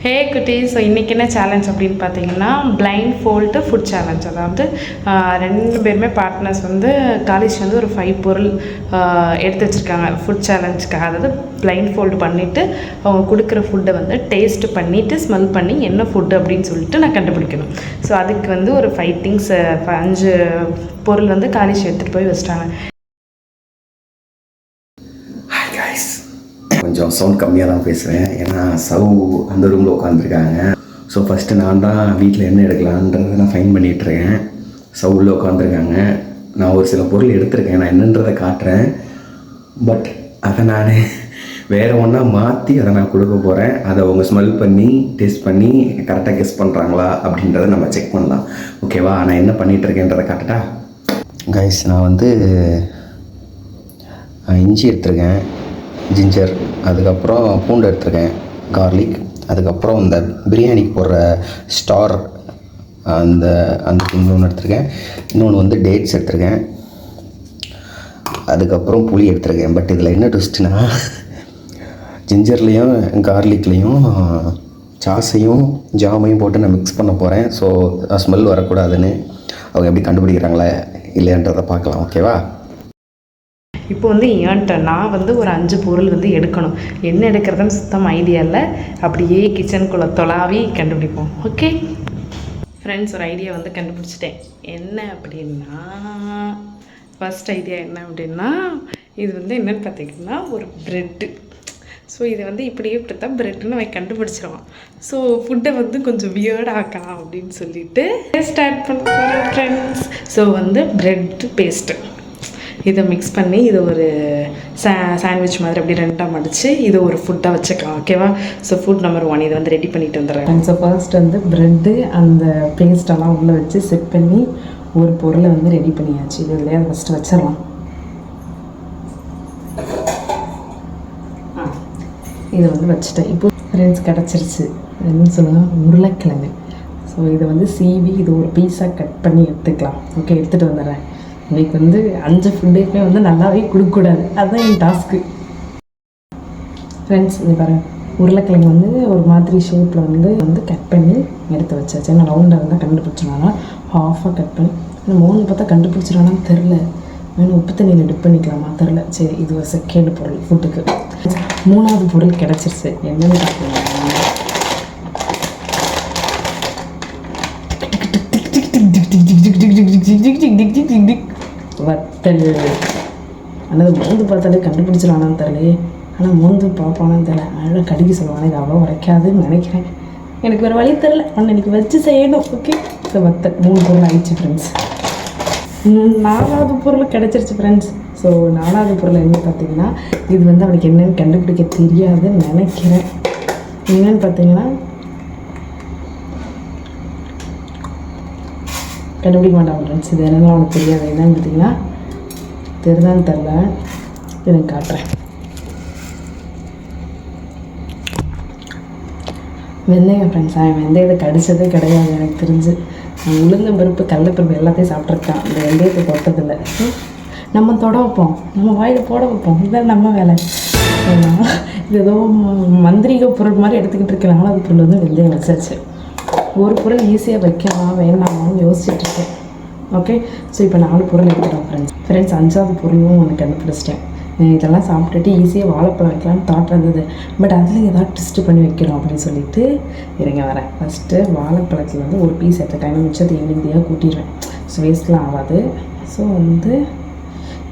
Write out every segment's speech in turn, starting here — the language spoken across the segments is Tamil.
ஹே குட்டி, ஸோ இன்றைக்கி என்ன சேலஞ்ச் அப்படின்னு பார்த்தீங்கன்னா பிளைண்ட் ஃபோல்டு ஃபுட் சேலஞ்ச். அதாவது ரெண்டு பேருமே பார்ட்னர்ஸ் வந்து காலேஜ் வந்து ஒரு 5 பொருள் எடுத்து வச்சுருக்காங்க ஃபுட் சேலஞ்சுக்காக. அதாவது பிளைண்ட் ஃபோல்டு பண்ணிவிட்டு அவங்க கொடுக்குற ஃபுட்டை வந்து டேஸ்ட் பண்ணிவிட்டு ஸ்மெல் பண்ணி என்ன ஃபுட்டு அப்படின்னு சொல்லிட்டு நான் கண்டுபிடிக்கணும். ஸோ அதுக்கு வந்து ஒரு 5 திங்ஸ் 5 பொருள் வந்து காலேஜ் எடுத்துகிட்டு போய் வச்சிட்டாங்க. கொஞ்சம் சவுண்ட் கம்மியாக தான் பேசுகிறேன், ஏன்னா அந்த ரூமில் உட்காந்துருக்காங்க. ஸோ ஃபஸ்ட்டு நான் தான் வீட்டில் என்ன எடுக்கலான்றதை நான் ஃபைன் பண்ணிகிட்ருக்கேன். உள்ள உட்காந்துருக்காங்க. நான் ஒரு சில பொருள் எடுத்திருக்கேன், நான் என்னன்றதை காட்டுறேன். பட் அதை நான் வேறு ஒன்றா மாற்றி அதை நான் கொடுக்க போகிறேன். அதை அவங்க ஸ்மெல் பண்ணி டேஸ்ட் பண்ணி கரெக்டாக கெஸ் பண்ணுறாங்களா அப்படின்றத நம்ம செக் பண்ணலாம். ஓகேவா? நான் என்ன பண்ணிகிட்ருக்கேன்றதை காட்டுட்டா கைஸ். நான் வந்து இஞ்சி எடுத்திருக்கேன், ஜிஞ்சர், அதுக்கப்புறம் பூண்டு எடுத்துருக்கேன், கார்லிக், அதுக்கப்புறம் இந்த பிரியாணிக்கு போடுற ஸ்டார் அந்த திங் ஒன்று எடுத்துருக்கேன். இன்னொன்று வந்து டேட்ஸ் எடுத்துருக்கேன், அதுக்கப்புறம் புளி எடுத்துருக்கேன். பட் இதில் என்ன ட்விஸ்ட்னா, ஜிஞ்சர்லேயும் கார்லிக்லேயும் சாஸையும் ஜாமையும் போட்டு நான் மிக்ஸ் பண்ண போகிறேன். ஸோ ஸ்மெல் வரக்கூடாதுன்னு அவங்க எப்படி கண்டுபிடிக்கிறாங்களா இல்லைன்றதை பார்க்கலாம். ஓகேவா? இப்போ வந்து ஏன்ட்ட நான் வந்து ஒரு 5 பொருள் வந்து எடுக்கணும். என்ன எடுக்கிறதுன்னு சுத்தம் ஐடியா இல்லை. அப்படியே கிச்சனுக்குள்ளே தொலாவி கண்டுபிடிப்போம். ஓகே ஃப்ரெண்ட்ஸ், ஒரு ஐடியா வந்து கண்டுபிடிச்சிட்டேன். என்ன அப்படின்னா, ஃபஸ்ட் ஐடியா என்ன அப்படின்னா, இது வந்து என்னென்னு பார்த்தீங்கன்னா ஒரு ப்ரெட்டு. ஸோ இதை வந்து இப்படி தான் ப்ரெட்டுன்னு அவன் கண்டுபிடிச்சிருவான். ஸோ ஃபுட்டை வந்து கொஞ்சம் வியர்டாக ஆக்கலாம் அப்படின்னு சொல்லிட்டு ஸ்டார்ட் பண்ண போகிறேன் ஃப்ரெண்ட்ஸ். ஸோ வந்து ப்ரெட்டு பேஸ்ட்டு இதை மிக்ஸ் பண்ணி இதை ஒரு சாண்ட்விச் மாதிரி அப்படி 2ஆக மடித்து இதை ஒரு ஃபுட்டாக வச்சுக்கலாம். ஓகேவா? ஸோ ஃபுட் நம்பர் 1 இதை வந்து ரெடி பண்ணிட்டு வந்துடுறேன். ஸோ ஃபர்ஸ்ட் வந்து ப்ரெட்டு அந்த பேஸ்டெல்லாம் உள்ளே வச்சு செட் பண்ணி ஒரு பொருளை வந்து ரெடி பண்ணியாச்சு. இது இல்லையா ஃபஸ்ட்டு வச்சிடலாம். இதை வந்து வச்சுட்டேன். இப்போ ஃப்ரெண்ட்ஸ் கிடச்சிருச்சு. என்ன சொல்லுங்கள், உருளைக்கிழங்கு. ஸோ இதை வந்து சீவி இது ஒரு பீஸாக கட் பண்ணி எடுத்துக்கலாம். ஓகே, எடுத்துகிட்டு வந்துடுறேன். இன்றைக்கி வந்து 5 ஃபுட்டுமே வந்து நல்லாவே கொடுக்கக்கூடாது, அதுதான் என் டாஸ்க்கு. ஃப்ரெண்ட்ஸ், இது பாருங்கள், உருளைக்கிழங்கு வந்து ஒரு மாதிரி ஷேப்பில் வந்து கட் பண்ணி எடுத்து வச்சாச்சு. ஏன்னா ரவுண்டாக இருந்தால் கண்டுபிடிச்சிடுவாங்க. ஹாஃபாக கட் பண்ணி இந்த 3 பார்த்தா கண்டுபிடிச்சிடுவானான்னு தெரில. வேணும் உப்பு தண்ணியில் டிப் பண்ணிக்கலாமா தெரில. சரி, இது ஒரு செகண்ட் பொருள் ஃபுட்டுக்கு. 3ஆவது பொருள் கிடச்சிருச்சு. என்னென்னு பார்த்தீங்கன்னா வத்தல். ஆனால் மோந்து பார்த்தாலே கண்டுபிடிச்சிடலான்னு தெரியலையே. ஆனால் மோந்து பார்ப்பானான்னு தெரியல. அதனால் கடிக்க சொல்லுவானே, இது அவ்வளோ உரைக்காதுன்னு நினைக்கிறேன். எனக்கு வேறு வழி தெரில, ஆனால் இன்றைக்கி வச்சு செய்யணும். ஓகே, ஸோ வத்தல் 3 பொருள் ஆயிடுச்சு ஃப்ரெண்ட்ஸ். 4ஆவது பொருள் கிடச்சிருச்சு ஃப்ரெண்ட்ஸ். ஸோ 4ஆவது பொருள் என்ன பார்த்தீங்கன்னா, இது வந்து அவனுக்கு என்னென்னு கண்டுபிடிக்க தெரியாதுன்னு நினைக்கிறேன். என்னென்னு பார்த்தீங்கன்னா, கண்டுபிடிக்க மாட்டான் ஃப்ரெண்ட்ஸ். இது என்னென்னா அவனுக்கு தெரியாது. என்னன்னு பார்த்தீங்கன்னா, தெரிதான்னு தெரில, எனக்கு காட்டுறேன். வெந்தயம் ஃப்ரெண்ட்ஸ். அவன் வெந்தயத்தை கடிச்சதே கிடையாது எனக்கு தெரிஞ்சு. உளுந்தம் பருப்பு, கடலைப்பருப்பு எல்லாத்தையும் சாப்பிட்ருக்கான். இந்த வெந்தயத்தை தொட்டதில்லை. நம்ம தொட வைப்போம், நம்ம வாயில் போட வைப்போம். இதுதான் நம்ம வேலை. இது ஏதோ மந்திரிக பொருள் மாதிரி எடுத்துக்கிட்டு இருக்கேன். 4ஆவது பொருள் வந்து வெந்தயம் வச்சாச்சு. ஒரு பொருள் ஈஸியாக வைக்கலாம் வேண்டாமான்னு யோசிச்சுட்ருக்கேன். ஓகே, ஸோ இப்போ 4 பொருள் எடுத்துட்டோம் ஃப்ரெண்ட்ஸ். 5ஆவது பொருளும் ஒன்று கண்டுபிடிச்சிட்டேன். இதெல்லாம் சாப்பிட்டுட்டு ஈஸியாக வாழைப்பழம் வைக்கலாம்னு தாட் இருந்தது. பட் அதில் ஏதாவது ட்விஸ்ட்டு பண்ணி வைக்கணும் அப்படின்னு சொல்லிட்டு இருங்க வரேன். ஃபஸ்ட்டு வாழைப்பழத்தில் வந்து ஒரு பீஸ் எடுத்துட்டேன். மிச்சத்தை ஈஸியாக கூட்டிடுவேன். ஸோ வேஸ்ட்லாம் ஆகாது. ஸோ வந்து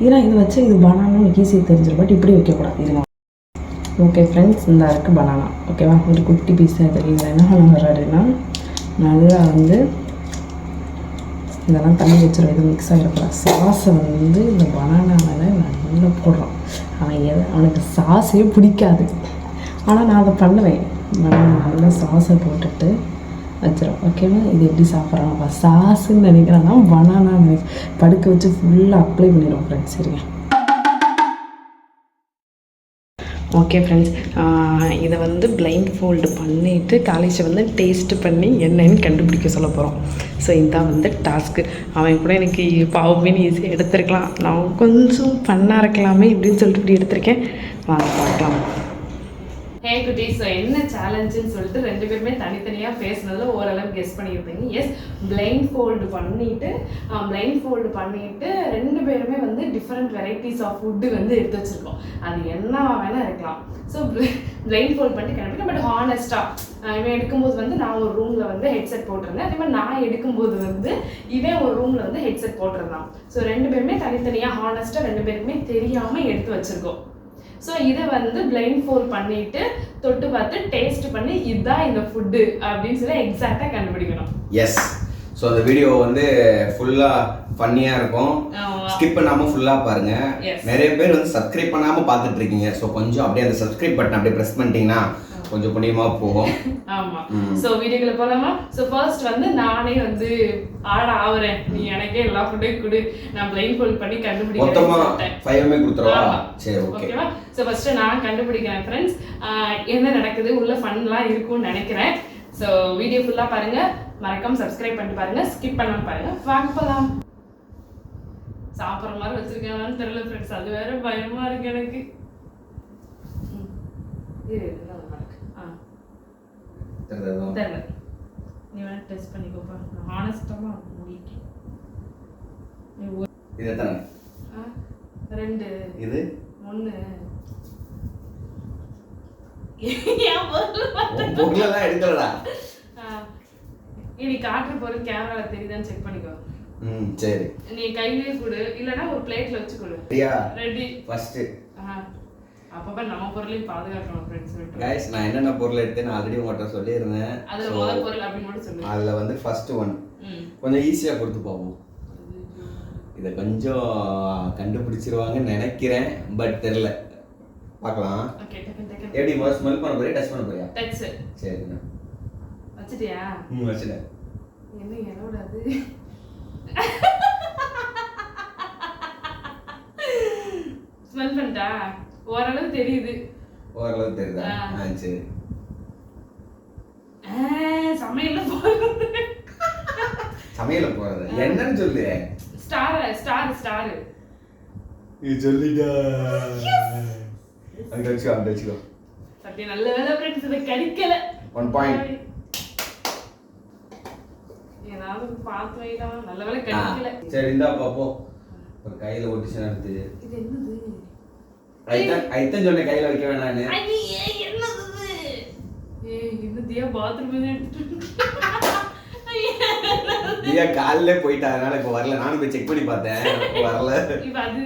இதெல்லாம் இது வச்சு இது பனானான்னு ஈஸியாக தெரிஞ்சிடும். பட் இப்படி வைக்கக்கூடாது. இருங்க. ஓகே ஃப்ரெண்ட்ஸ், இந்த இருக்குது பனானா. ஓகேவா? ஒரு குட்டி பீஸாக தெரியுது. என்ன பண்ண வர்றாருன்னா, நல்லா வந்து இதெல்லாம் தண்ணி வச்சிடும். இது மிக்ஸ் ஆகிடக்கூடாது. சாஸை வந்து இந்த பனானா மேலே நல்லா போடுறோம். அவனுக்கு சாஸே பிடிக்காது, ஆனால் நான் அதை பண்ணுவேன். பனானா நல்லா சாஸை போட்டுட்டு வச்சிடும். ஓகேவா? இது எப்படி சாப்பிட்றாங்க சாஸுன்னு நினைக்கிறான்னா பனானா படுக்க வச்சு ஃபுல்லாக அப்ளை பண்ணிடுவோம் ஃப்ரெண்ட்ஸ். சரிங்க. ஓகே ஃப்ரெண்ட்ஸ், இதை வந்து பிளைண்ட் ஃபோல்டு பண்ணிவிட்டு காலேஜை வந்து டேஸ்ட்டு பண்ணி என்னன்னு கண்டுபிடிக்க சொல்ல போகிறோம். ஸோ இதுதான் வந்து டாஸ்க்கு. அவன் கூட எனக்கு பாவமே ஈஸியாக எடுத்துருக்கலாம், நான் கொஞ்சம் பண்ணாக இருக்கலாமே இப்படின்னு சொல்லிட்டு இப்படி எடுத்திருக்கேன். வாங்க பார்க்கலாம். ஹே குட்டீஸ், ஸோ என்ன சேலஞ்சுன்னு சொல்லிட்டு ரெண்டு பேருமே தனித்தனியாக பேசுனதுல ஓரளவு கெஸ் பண்ணியிருப்பீங்க. எஸ், பிளைண்ட் ஃபோல்டு பண்ணிட்டு ரெண்டு பேருமே வந்து டிஃப்ரெண்ட் வெரைட்டிஸ் ஆஃப் ஃபுட்டு வந்து எடுத்து வச்சிருக்கோம். அது என்ன வேணால் இருக்கலாம். ஸோ பிளைண்ட் ஃபோல்ட் பண்ணி கண்டுபிடிக்கும். பட் ஹானஸ்ட்டாக இவன் எடுக்கும்போது வந்து நான் ஒரு ரூமில் வந்து ஹெட்செட் போட்டிருந்தேன். அதே மாதிரி நான் எடுக்கும்போது வந்து இவன் ஒரு ரூமில் வந்து ஹெட்செட் போட்டிருந்தான். ஸோ ரெண்டு பேருமே தனித்தனியாக ஹானஸ்ட்டாக ரெண்டு பேருக்குமே தெரியாமல் எடுத்து வச்சிருக்கோம். ஸோ இதை வந்து பிளைண்ட் ஃபோல்ட் பண்ணிட்டு தொட்டு பார்த்து டேஸ்ட் பண்ணி இதுதான் இந்த ஃபுட்டு அப்படின்னு சொல்லி எக்ஸாக்டாக கண்டுபிடிக்கணும். எஸ். ஸோ அந்த வீடியோ வந்து ஃபுல்லாக ஃபன்னியாக இருக்கும். ஸ்கிப் பண்ணாமல் ஃபுல்லாக பாருங்க. நிறைய பேர் வந்து சப்ஸ்கிரைப் பண்ணாமல் பார்த்துட்டு இருக்கீங்க. ஸோ கொஞ்சம் அப்படியே அந்த சப்ஸ்கிரைப் பட்டன் அப்படியே ப்ரெஸ் பண்ணிட்டீங்கன்னா கொஞ்சம் புண்ணியமா போகும். ஆமா. சோ வீடியோக்குள்ள போலாமா? சோ ஃபர்ஸ்ட் வந்து நானே வந்து ஆவறேன். நீ எனக்கே எல்லா ஃபுட்டையும் கொடு, நான் பிளைண்ட் ஃபோல்ட் பண்ணி கண்டுபிடிக்கிறேன். மொத்தமா 5 கொடுத்துறவா? சரி, ஓகே. ஓகேவா? சோ ஃபர்ஸ்ட் நான் கண்டுபிடிக்கிறேன் फ्रेंड्स. என்ன நடக்குது, உள்ள ஃபன்லாம் இருக்கும்னு நினைக்கிறேன். சோ வீடியோ ஃபுல்லா பாருங்க. மறக்காம சப்ஸ்கிரைப் பண்ணிட்டு பாருங்க. ஸ்கிப் பண்ணாம பாருங்க. வாங்க போலாம். சாப்பிடுற மாதிரி வச்சிருக்கேனான்னு தெரியல फ्रेंड्स. அது வேற பயமா இருக்கு எனக்கு. தெரியல. நீ வேணா டெஸ்ட் பண்ணிக்கோப்பா. நான் ஹானஸ்டாமா முடிக்கிறேன். இது எத்தனை? 2. இது 1. பொருளெல்லாம் எடுக்கலடா. நீ காட்டுற பொருள் கேமரால தெரியுதான்னு செக் பண்ணிக்கோ. சரி. நீ கையிலேயே கொடு, இல்லனா ஒரு பிளேட்ல வச்சு கொடு. ரெடி. ஃபர்ஸ்ட். அப்பப்ப நம்ம பொருளையும் பாதுகாக்கணும் फ्रेंड्स. गाइस, நான் என்னென்ன பொருள் எடுத்தேன்னு ஆல்ரெடி உங்கள்கிட்ட சொல்லியிருந்தேன். அதுல முதல் பொருள் அப்படி மட்டும் சொல்லு. அதுல வந்து ஃபர்ஸ்ட் ஒன் கொஞ்சம் ஈஸியா கொடுத்து பாப்போம். இதை கொஞ்சம் கண்டுபிடிச்சிருவாங்கன்னு நினைக்கிறேன், பட் தெரியல. பார்க்கலாம். ஓகே, டக்கு. எப்படி ஸ்மெல் பண்ண போறியா, டச் பண்ண போறியா? டச். சரிண்ணா. வச்சிட்டியா? வச்சிட்டேன். என்ன என்னோட அது? ஸ்மெல் பண்ணிட்டா? ஓரளவு தெரியுது. ஓரளவு தெரியுதா? சரி. சமையல்ல போறது. சமையல்ல போறது என்னன்னு சொல்லு. ஸ்டார். நீ சொல்லிடா. அங்க வச்சுக்கோ. சத்திய நல்ல வேலை फ्रेंड्स, இத கடிக்கல. 1 பாயிண்ட். ஏதாவது பாத்து வைடா. நல்ல வேலை கடிக்கல. சரி, இந்தா பாப்போ. ஒரு கையில ஒட்டிச்சு நடத்து. இது என்னது? ஐட்டம் சொன்ன கையில வைக்க வேணானே. ஐயே, என்னது இது? என்ன தியா பாத்ரூம்ல எடுத்துட்டு. தியா காலையில போயிட்டா, அதனால இப்ப வரல. நானும் போய் செக் பண்ணி பார்த்தேன், வரல. இப்ப அது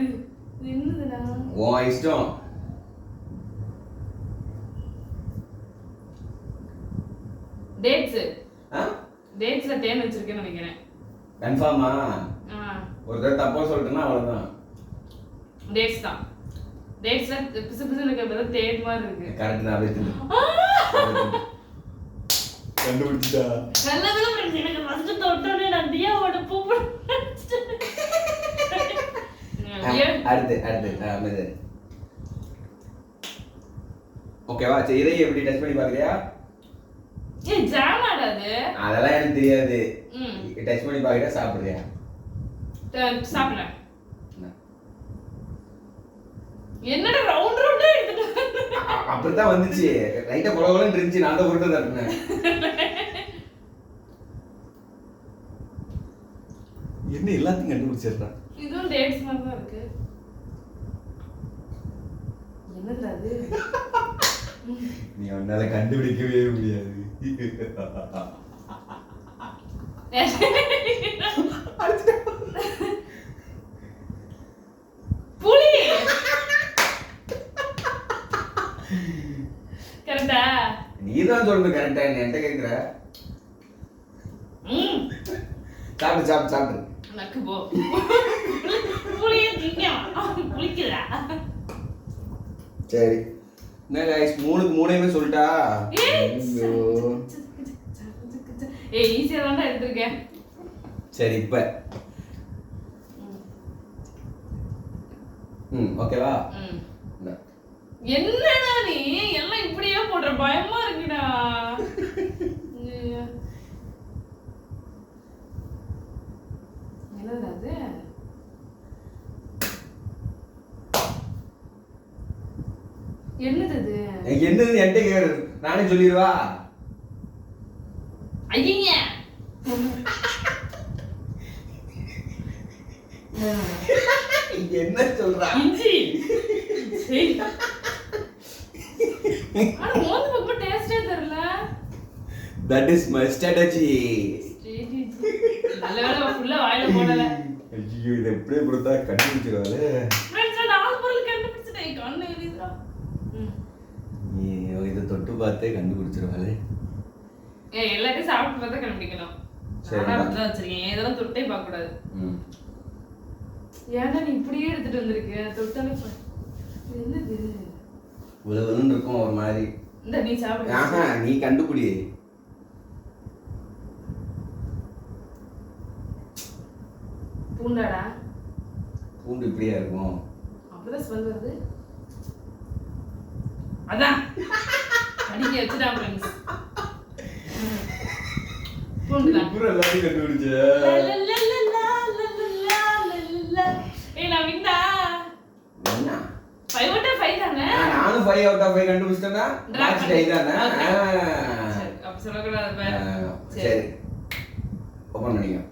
என்னதுடா? ஓ இஷ்டம். டேட்ஸ்ல தேன் வச்சிருக்கேன்னு நினைக்கிறேன். கன்ஃபார்மா? ஒரு தடவை தப்பா சொல்லிட்டேன்னா அவ்வளவுதான். டேட்ஸ் தான். டேட்ஸ்ல பிசு பிசுன்னு இருக்க தேன் மாதிரி இருக்கு. கரெக்ட் தான். அப்படியே கண்டுபிடிச்சிட்டா. நல்ல வேலை फ्रेंड्स, எனக்கு ஃபர்ஸ்ட் தொட்டோனே நான் தியாவோட பூ அடுத்து ஓகேவா? சரி, இதை எப்படி டச் பண்ணி பாக்குறியா? ஜாம் ஆடாது. அதெல்லாம் எனக்கு தெரியாது. டச் பண்ணி பாக்குறியா, சாப்பிடுறியா? சாப்பிடுறேன். என்னடா ரவுண்டா எடுத்துட்டு? அப்படிதான் வந்துச்சு. லைட்டா கொலகொலன்னு இருந்துச்சு. நான் தான் உருட்டு தட்டினேன். என்ன எல்லாத்தையும் கண்டுபிடிச்சிடுறா. இதுவும் டேட்ஸ் மாதிரி தான் இருக்கு. என்னது அது? நீ உன்னால கண்டுபிடிக்கவே முடியாது. புளி. கரெக்டா? நீதான் சொல்லணும் கரெக்டா. என்ன என்கிட்ட கேக்குற? சாப்பிடு. நக்கு போ. புளியே திங்க. புளிக்குதா? சரி. என்ன गाइस, 3க்கு 3மே சொல்லிட்டா? ஈஸியா தான் எடுத்துர்க்கேன். சரி, இப்ப ஓகேவா? என்னடா நீ எல்லாம் இப்படியே போடுற? பயமா இருக்குடா. என்னது அது? என்னது அது? என்னது என்கிட்ட கேளு, நானே சொல்லிடுவா. ஐயங்க என்ன சொல்றா? இஞ்சி சரி ஆனா மோந்து பக்கம் டேஸ்டே தெரியல. That is my strategy. நல்ல வேளை ஃபுல்லா வாயில போடல. ஐயோ இத எப்படியே கொடுத்தா கண்டுபிடிச்சிருவாளே. ஃப்ரெண்ட்ஸ் நான் நாலு பொருள் கண்டுபிடிச்சிட்டேன். கண்ணு எரியுதுடா. நீ இத தொட்டு பார்த்தே கண்டுபிடிச்சிருவாளே. எல்லாத்தையும் சாப்பிட்டு பார்த்தா கண்டுபிடிக்கணும். சரி நான் அப்படிதான் வச்சிருக்கேன். இதெல்லாம் தொட்டே பார்க்க கூடாது. ஏன்டா நீ இப்படியே எடுத்துட்டு வந்திருக்க? தொட்டாலே என்னது? உலகன்னு இருக்கும் ஒரு மாதிரி. இந்த நீ சாப்பிடு. ஆஹா நீ கண்டுபிடி. பூண்டாடா. பூண்டு இப்படியா இருக்கும்? அப்படிதான் ஸ்மெல் வருது. அதான் அடிக்க வச்சுடா ஃப்ரெண்ட்ஸ். பூண்டுடா. பூரா எல்லாத்தையும் கண்டுபிடிச்ச. ஏய் நான் வின்னா. என்ன? 5 out of 5 தானே? நானும் 5 out of 5 கண்டுபிடிச்சிட்டேனா? மேட்ச் டை தானே? சரி அப்ப சொல்லக்கூடாது பா. சரி. ஓபன் பண்ணிங்க.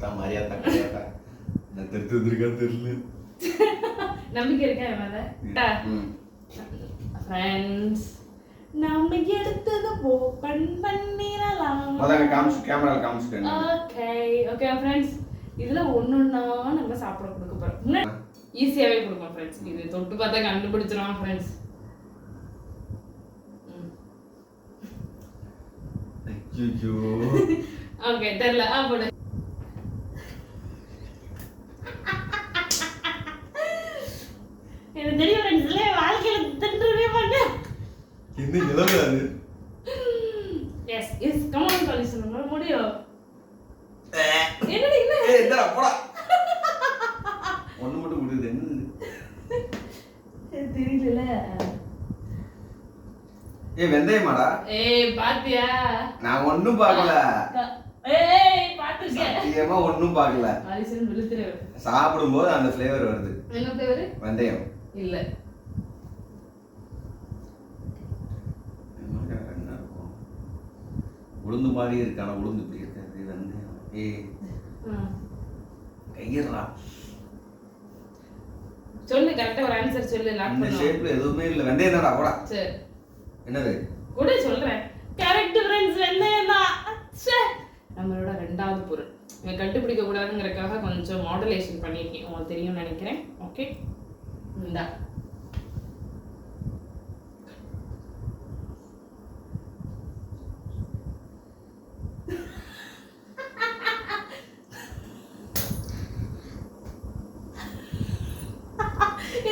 தமாரியா தக்கலையா. நான் தெரிஞ்சு வந்திருக்கா தெரியல. நம்பிக்கை இருக்கா என் மேல? ஃப்ரெண்ட்ஸ் நம்ம எடுத்தது ஓபன் பண்ணிரலாம். அதான் கேமரால காமிச்சிட்டேன். ஓகே ஃப்ரெண்ட்ஸ் இதுல ஒண்ணொண்ணா நம்ம சாப்பிட கொடுக்க போறோம். ஈஸியாவே கொடுப்போம் ஃப்ரெண்ட்ஸ். இது தொட்டு பார்த்தா கண்டுபிடிச்சிரும் ஃப்ரெண்ட்ஸ். ஐயோ ஓகே தெரியல. போடு. எனக்கு தெரியும் ஃப்ரெண்ட்ஸ் இல்ல வாழ்க்கையில தின்றவே மாட்டேன். என்ன நிலவு அது? எஸ் கம் ஆன் சொல்லிஸ் நம்ம முடியும். என்னடி என்ன? ஏய் இந்தடா போடா. ஒண்ணு மட்டும் குடுது என்னது? தெரியல. ஏய் வெந்தயமாடா? ஏய் பாத்தியா? நான் ஒண்ணும் பார்க்கல. ஏய் பாத்துக்க. சத்தியமா ஒண்ணும் பார்க்கல. ஆலிசன் விழுத்துற. சாப்பிடும்போது அந்த ஃப்ளேவர் வருது. என்ன ஃப்ளேவர்? வெந்தயம். இல்ல. என்ன இருக்கும்? உளுந்து மாதிரி இருக்கு ஆனா உளுந்து இப்படி இருக்காது. வெந்தயம். ஏய் கையறா. சொல்லு கரெக்ட்டா ஒரு ஆன்சர் சொல்லு. லாக் இந்த பண்ணு. ஷேப்ல எதுவுமே இல்ல. வெந்தயம் தான்டா போடா. சரி. என்னது? கூட சொல்றேன். கரெக்ட் ஃப்ரெண்ட்ஸ் வெந்தயம் தான். ச்சே. நம்மளோட இரண்டாவது பொருள். இவன் கண்டுபிடிக்க கூடாதுங்கறதுக்காக கொஞ்சம் மாடுலேஷன் பண்ணிருக்கேன். உங்களுக்கு தெரியும்னு நினைக்கிறேன். ஓகே. இந்தா.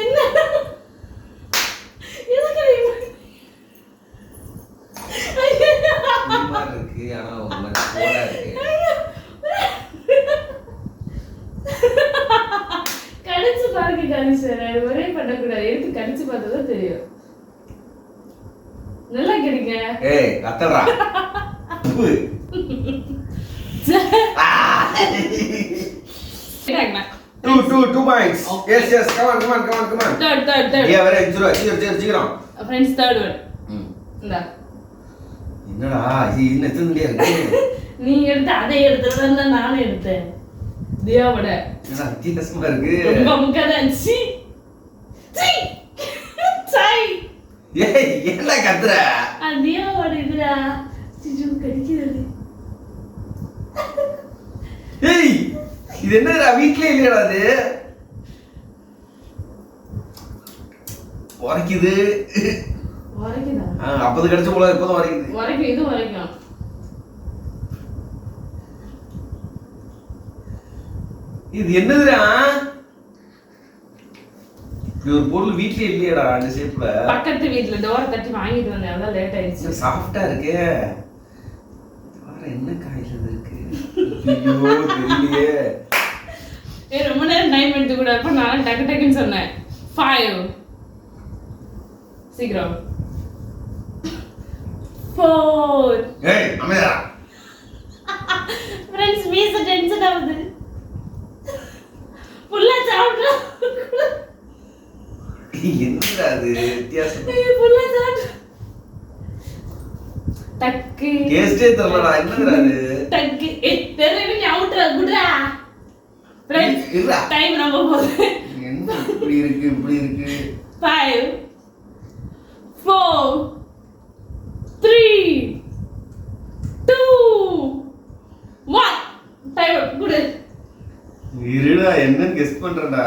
என்ன? எதுக்கு நீ மாதிரி இருக்கு ஆனா ஒரு மாதிரி கோலா இருக்கு. கடிச்சு பாருங்க கணிசர். ஒரே பண்ணக்கூடாது. எடுத்து கடிச்சு பார்த்தா தெரியும். நல்லா கிடைங்க. ஏய் கத்தடா. உப்பு. Two points. Okay. Yes. Come on. Third. Yeah, very சீக்கிரம். Friends, third one. இந்தா. என்னடா இது என்ன எத்தனையா இருக்கு? நீ எடுத்து அதை எடுத்துறதா நானே எடுத்தேன். தியாவோட. என்னடா வித்தியாசமா இருக்கு. ரொம்ப முக்காதான். சீ. சாய். ஏய் என்ன கத்துற? தியாவோட இதுடா. சிஜு கடிக்குது. ஏய் இது என்னடா வீட்லயே இல்லையடா அது? உரைக்குது. உரைக்குதா? அப்பது கடிச்ச போல இப்போதான் உரைக்குது. உரைக்கும் இது உரைக்கும். இது என்னதுடா? இது ஒரு பொருள் வீட்லயே இல்லையடா அந்த ஷேப்ல. பக்கத்து வீட்ல டோரை தட்டி வாங்கிட்டு வந்தேன். அதான் லேட் ஆயிடுச்சு. சாஃப்ட்டா இருக்கே. வேற என்ன காய்ச்சல் இருக்கு? ஐயோ தெரியலையே. ரொம்ப நேரம் டைம் எடுத்து கூட அப்ப நான் டக்குன்னு சொன்னேன். 5 சீக்கிரம். 4. ஏய் அமைதியா. ஃப்ரெண்ட்ஸ் மீச டென்ஷன் ஆகுது. புல்லா சாப்பிடு. என்னடா அது வித்தியாசம்? டக்கு டேஸ்டே தெரியலடா. என்னடா அது? டக்கு தெரியவே நீ அவுட்ரா குட்ரா. ஃப்ரெண்ட்ஸ் இருடா. டைம் ரொம்ப போகுது. என்ன இப்படி இருக்கு? 5 4 3 2 1 டைம் குட். இருடா, என்னன்னு கெஸ் பண்றடா.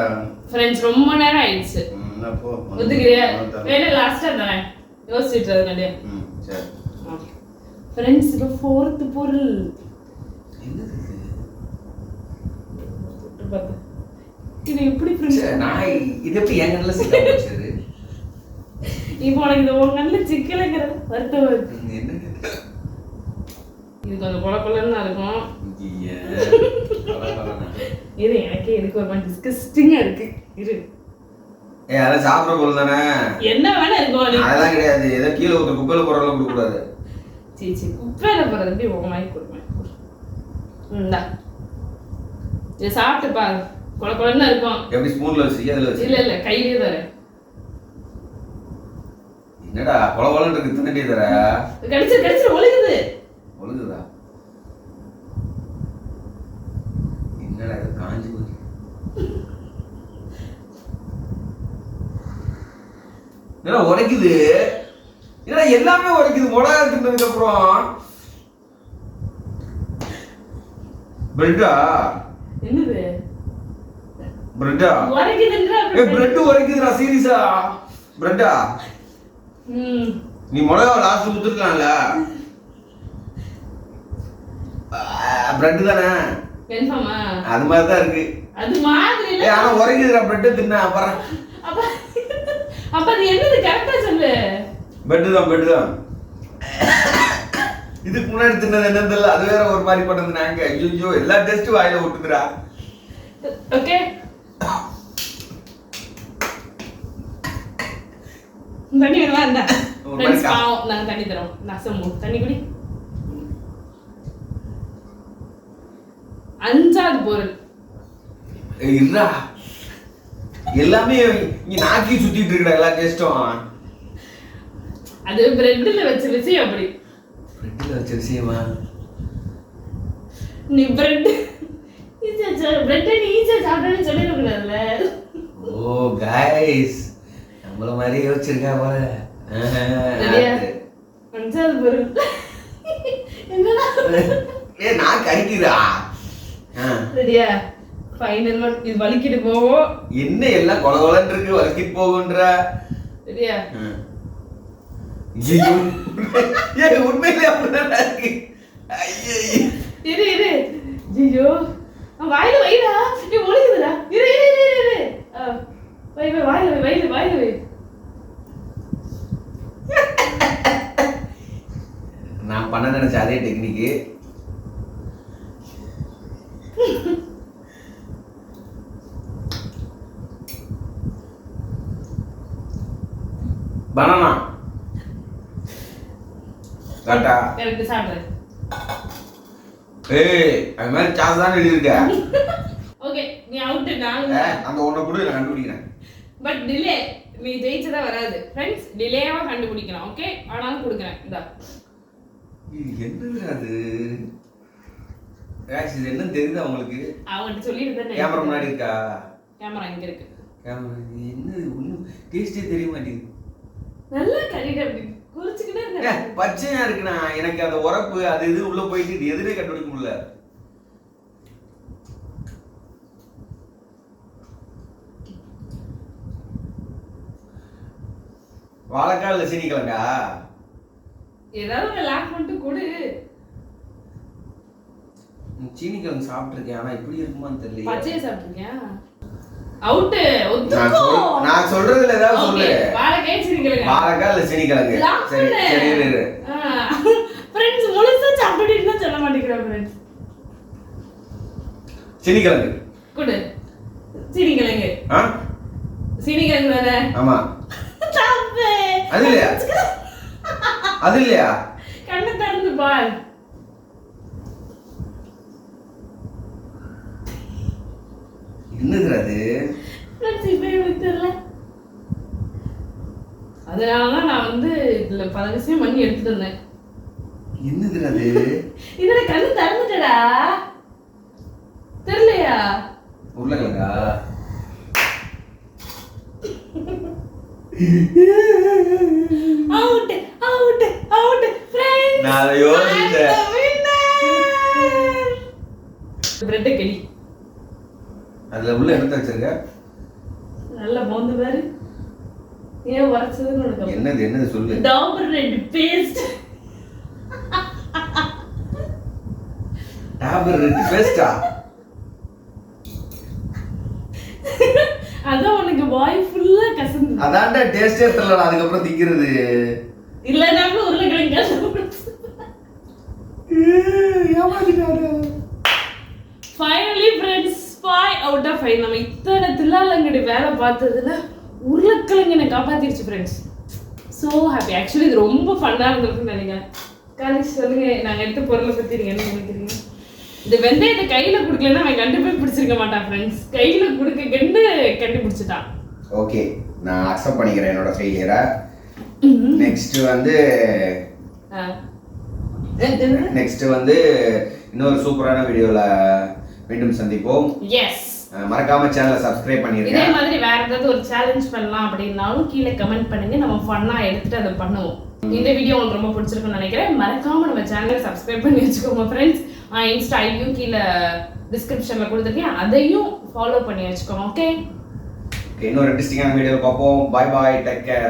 ஃப்ரெண்ட்ஸ் ரொம்ப நேரம் ஆயிடுச்சு. அப்போ ஒதுக்குறியா? வேணா லாஸ்டா தானே யோசிச்சுட்டு இருந்தேன். சரி. ஃப்ரெண்ட்ஸ் இது 4th பொருள். என்னது இது? இது எப்படி ஃப்ரெண்ட்ஸ்? நான் இது எப்படி என் கண்ணுல சிக்க வச்சது? இப்போ உனக்கு இது உன் கண்ணுல சிக்கலங்கிறது வருத்தம் வருது. என்னது இது கொஞ்சம் கொலன்னு இருக்கும். இது எனக்கே இருக்கு ஒரு மாதிரி டிஸ்கஸ்டிங்கா இருக்கு. இரு. அதான் சாப்பிட்ற பொருள் தானே. என்ன வேணா இருக்கும். அதெல்லாம் கிடையாது. ஏதோ கீழே ஒரு குப்பையில போடுறதுல கொடுக்க கூடாது. சீ குப்பையில போறது எப்படி உங்க மாதிரி கொடுப்பேன். இந்தா இதை சாப்பிட்டு பாரு. கொலன்னு இருக்கும். எப்படி ஸ்பூன்ல வச்சு அதுல வச்சு? இல்ல கையிலேயே தரேன். என்னடா கொலன்னு இருக்கு? தின்னடி தர. கடிச்சு ஒழுகுது. ஒழுகுதா? என்னடா இது காஞ்சி போச்சு? என்னடா உடைக்குது? என்னடா எல்லாமே உடைக்குது மிளகா தின்னதுக்கு அப்புறம்? பிரெட்டா? என்னது? பிரெட்டா? உடைக்குதுன்றா? பிரெட் உடைக்குதுடா சீரியஸா? பிரெட்டா? நீ மிளகா லாஸ்ட் ஊத்திருக்கலாம்ல. பிரெட் தானே? கன்ஃபார்மா? அது மாதிரி தான் இருக்கு. அது மாதிரி இல்ல. ஆனா உடைக்குதுடா பிரெட் தின்ன அப்புறம். அப்ப அது என்னது கரெக்ட்டா சொல்லு. பிரெட் தான். இதுக்கு முன்னாடி தின்னது என்னன்னு தெரியல. அது வேற ஒரு மாதிரி பண்ணது. நாங்க ஐயோ எல்லா டேஸ்டும் வாயில விட்டுதுடா. ஓகே தண்ணி வேணுமா? இந்த நாங்க தண்ணி தரோம். நசமு தண்ணி குடி. 5வது பொருள். இல்லடா எல்லாமே நீ நாக்கி சுத்திட்டு இருக்கடா எல்லா டேஸ்டும். அது பிரெட்ல வச்ச விஷயம் அப்படி. பிரெட்ல வச்ச விஷயமா? நீ பிரெட் நீ ஈஸியா சாப்பிடணும்னு சொல்லிட கூடாதுல்ல. ஓ கைஸ் நம்மள மாதிரி யோசிச்சிருக்கா போல. 5வது பொருள் என்னடா? நான் கறிக்குதா? சரியா? Final one. இது வலிக்கிட்டு போவோம். என்ன எல்லாம் கொலன்னு இருக்கு வலிக்கிட்டு போகுன்ற. சரியா? உண்மையிலே அப்படிதான் இருக்கு. இரு ஜிஜோ வாயில வைடா. நீ ஒழுகுதுடா. இரு வை வாயில வை. நான் பண்ண நினைச்ச அதே டெக்னிக்கு. பனானா கரெக்டா? கரெக்ட் சாப்பிடு. அது மாதிரி சாஸ் தான் எழுதிருக்க. ஓகே நீ அவுட். நான் அந்த ஒண்ணு கூட நான் கண்டுபிடிக்கிறேன். பட் டிலே நீ ஜெயிச்சதா வராது. ஃப்ரெண்ட்ஸ் டிலேவா கண்டுபிடிக்கலாம். ஓகே ஆனாலும் கொடுக்குறேன். இந்தா என்னது அது? இது என்ன தெரியுதா உங்களுக்கு? அவன்கிட்ட சொல்லிட்டு கேமரா முன்னாடி இருக்கா? கேமரா இங்க இருக்கு. கேமரா என்னது ஒண்ணும் டேஸ்டே தெரிய மாட்டேங்குது. நல்லா கடிட அப்படி குறிச்சுக்கிட்டே இருக்க. பச்சையா இருக்குண்ணா. எனக்கு அந்த உரப்பு அது இது உள்ள போயிட்டு எதுவுமே கண்டுபிடிக்க முடியல. வாழைக்காய் இல்ல சீனிக்கிழங்கா? ஏதாவது லாக் பண்ணிட்டு கொடு. சீனிக்கிழங்கு சாப்பிட்டுருக்கேன் ஆனா இப்படி இருக்குமான்னு தெரியல. பச்சையா சாப்பிட்டுருக்கியா? அவுட். நான் சொல்றதுல ஏதாவது சொல்லு. வாழைக்காய் சீனிக்கிழங்கு. வாழைக்காய் இல்ல சீனிக்கிழங்கு. சரி. ஃப்ரெண்ட்ஸ் முழுசா சாப்பிட்டுட்டு சொல்ல மாட்டேங்கிறேன் ஃப்ரெண்ட்ஸ். சீனிக்கிழங்கு கொடு. சீனிக்கிழங்கு. சீனிக்கிழங்கு தானே? ஆமா. சாப்பிடு. அது இல்லையா? கண்ணை திறந்து பார். என்னது அது? ஃப்ரெண்ட்ஸ் இப்போ எனக்கு தெரியல. அதனால தான் நான் வந்து இதுல பல விஷயம் பண்ணி எடுத்துட்டு வந்தேன். என்னது அது? இதுல கண்ணு திறந்துட்டடா, தெரியலையா? உருளைக்கிழங்கா? Out out out friends. நான் அதை யோசிச்சேன். பிரெட் கடி. அதுல உள்ள எடுத்து வச்சிருக்க. நல்ல மோந்து பாரு. ஏன் வரச்சதுன்னு உனக்கு என்னது சொல்லு. Dabur red paste. Dabur red பேஸ்டா? அதான் உனக்கு வாய் ஃபுல்லா கசந்து. அதான்டா டேஸ்டே தெரியல, அதுக்கு அப்புறம் திக்கிறது. இல்லனாலும் உருளைக்கிழங்கு கசந்து. ஏமாத்திட்டாரு. Finally friends 5 out of 5. நம்ம இத்தனை தில்லாலங்கடி வேலை பார்த்ததுல உருளைக்கிழங்கு என்னை காப்பாத்திருச்சு ஃப்ரெண்ட்ஸ். So happy. ஆக்சுவலி இது ரொம்ப ஃபன்னாக இருந்திருக்குன்னு நினைக்கிறேன். காலேஜ் சொல்லுங்க, நாங்கள் எடுத்த பொருளை பற்றி நீங்கள் என்ன நினைக்கிறீங்க? இந்த வெந்தயத்தை கையில் கொடுக்கலன்னா அவன் கண்டுபிடிச்சு பிடிச்சிருக்க மாட்டான் ஃப்ரெண்ட்ஸ். கையில் கொடுக்க கண்டுபிடிச்சிட்டான். ஓகே, நான் அக்செப்ட் பண்ணிக்கிறேன் என்னோட ஃபெயிலியரை. நெக்ஸ்ட் வந்து இன்னொரு சூப்பரான வீடியோல மீண்டும் சந்திப்போம். எஸ், மறக்காம சேனலை சப்ஸ்கிரைப் பண்ணிருங்க. இதே மாதிரி வேற ஏதாவது ஒரு சேலஞ்ச் பண்ணலாம் அப்படின்னாலும் கீழே கமெண்ட் பண்ணுங்க, நம்ம ஃபன்னா எடுத்துட்டு அதை பண்ணுவோம். இந்த வீடியோ உங்களுக்கு ரொம்ப பிடிச்சிருக்குன்னு நினைக்கிறேன். மறக்காம நம்ம சேனலை சப்ஸ்கிரைப் பண்ணி வச்சுக்கோங்க ஃப்ரெண்ட்ஸ். இன்ஸ்டா ஐடியும் கீழே டிஸ்கிரிப்ஷன்ல கொடுத்துருக்கேன், அதையும் ஃபாலோ பண்ணி வச்சுக்கோங்க. ஓகே, இன்னொரு இன்ட்ரெஸ்டிங்கான வீடியோ பார்ப்போம். Bye bye, take care.